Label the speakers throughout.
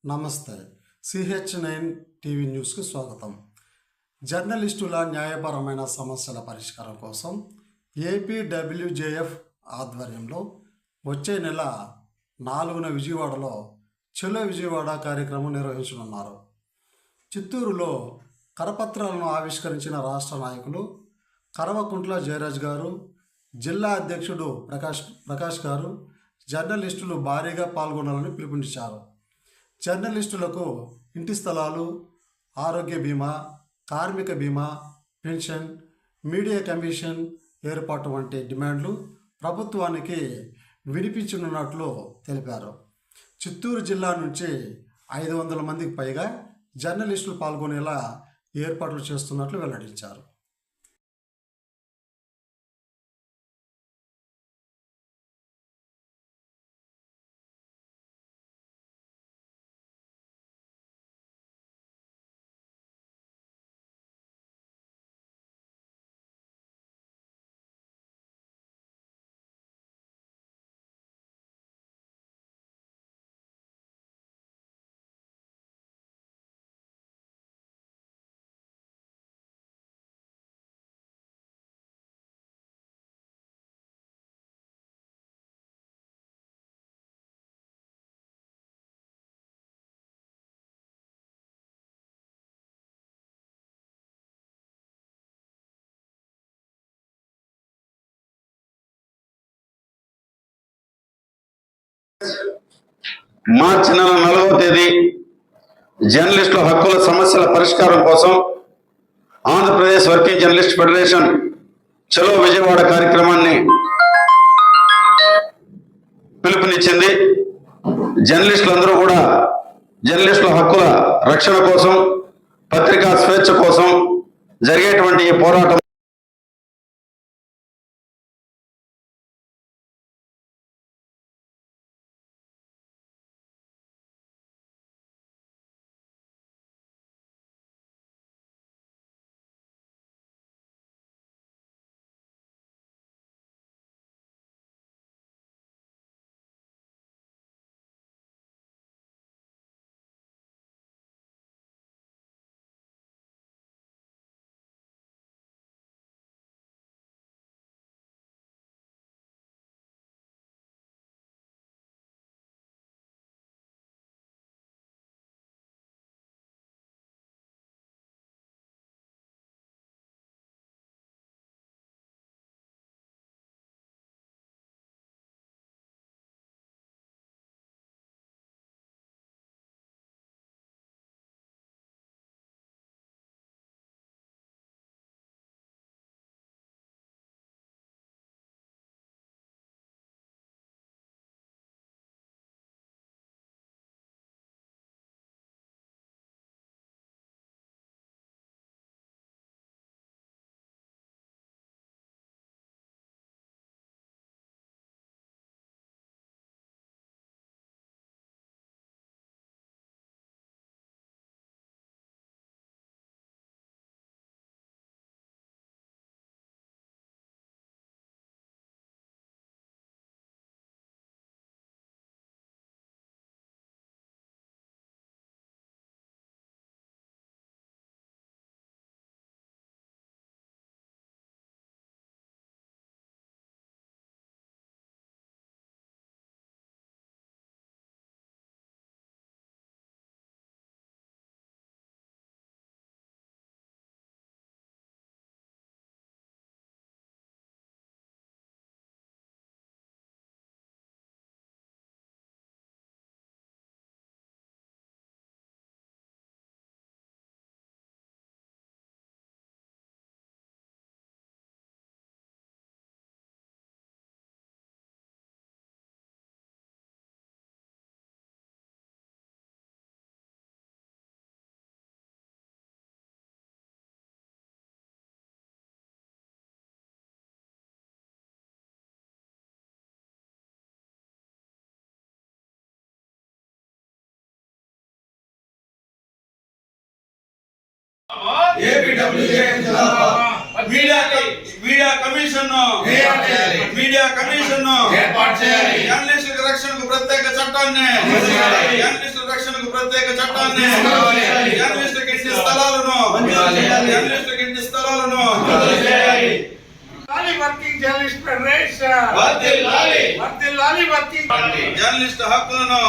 Speaker 1: నమస్తే. CH9 TV న్యూస్కు స్వాగతం. జర్నలిస్టుల న్యాయపరమైన సమస్యల పరిష్కారం కోసం APWJF ఆధ్వర్యంలో వచ్చే నెల 4న విజయవాడలో చలో విజయవాడ కార్యక్రమం నిర్వహించనున్నారు. చిత్తూరులో కరపత్రాలను ఆవిష్కరించిన రాష్ట్ర నాయకులు కరవకుంట్ల జయరాజ్ గారు, జిల్లా అధ్యక్షుడు ప్రకాష్ గారు జర్నలిస్టులు భారీగా పాల్గొనాలని పిలుపునిచ్చారు. జర్నలిస్టులకు ఇంటి స్థలాలు, ఆరోగ్య బీమా, కార్మిక బీమా, పెన్షన్, మీడియా కమిషన్ ఏర్పాటు వంటి డిమాండ్లు ప్రభుత్వానికి వినిపించనున్నట్లు తెలిపారు. చిత్తూరు జిల్లా నుంచి 500 మందికి పైగా జర్నలిస్టులు పాల్గొనేలా ఏర్పాట్లు చేస్తున్నట్లు వెల్లడించారు.
Speaker 2: మార్చి నెల 4వ తేదీ జర్నలిస్టుల హక్కుల సమస్యల పరిష్కారం కోసం ఆంధ్రప్రదేశ్ వర్కింగ్ జర్నలిస్ట్ ఫెడరేషన్ చలో విజయవాడ కార్యక్రమాన్ని పిలుపునిచ్చింది. జర్నలిస్టులందరూ కూడా జర్నలిస్టుల హక్కుల రక్షణ కోసం, పత్రికా స్వేచ్ఛ కోసం జరిగేటువంటి ఈ పోరాటం
Speaker 3: మీడియా కమిషన్ జర్నలిస్టుల రక్షణకు ప్రత్యేక చట్టాన్ని
Speaker 2: చట్టాన్ని జర్నలిస్టులకు ఇంటి స్థలాలను జర్నలిస్టులకు ఇంటి స్థలాలను
Speaker 3: వర్కింగ్ జర్నలిస్ట్ ఫెడరేషన్ వర్ధిల్లాలి వర్కింగ్
Speaker 2: జర్నలిస్ట్ హక్కులను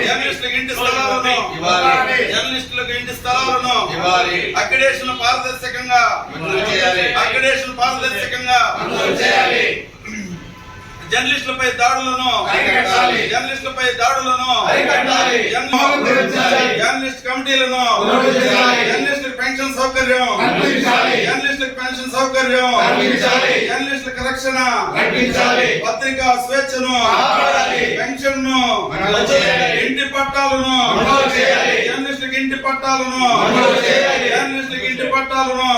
Speaker 2: జర్నలిస్టులకు ఇంటి స్థలాలను జర్నలిస్టులకు ఇంటి స్థలాలను అక్రిడేషన్ పారదర్శకంగా జర్నలిస్టులపై దాడులను జర్నలిస్ట్ కమిటీలను జర్నలిస్టులకు పెన్షన్ సౌకర్యం జర్నలిస్టులకు రక్షణ పత్రికా స్వేచ్ఛను పెన్షన్ ను ఇంటి పట్టాలను జర్నలిస్టులకు ఇంటి పట్టాలను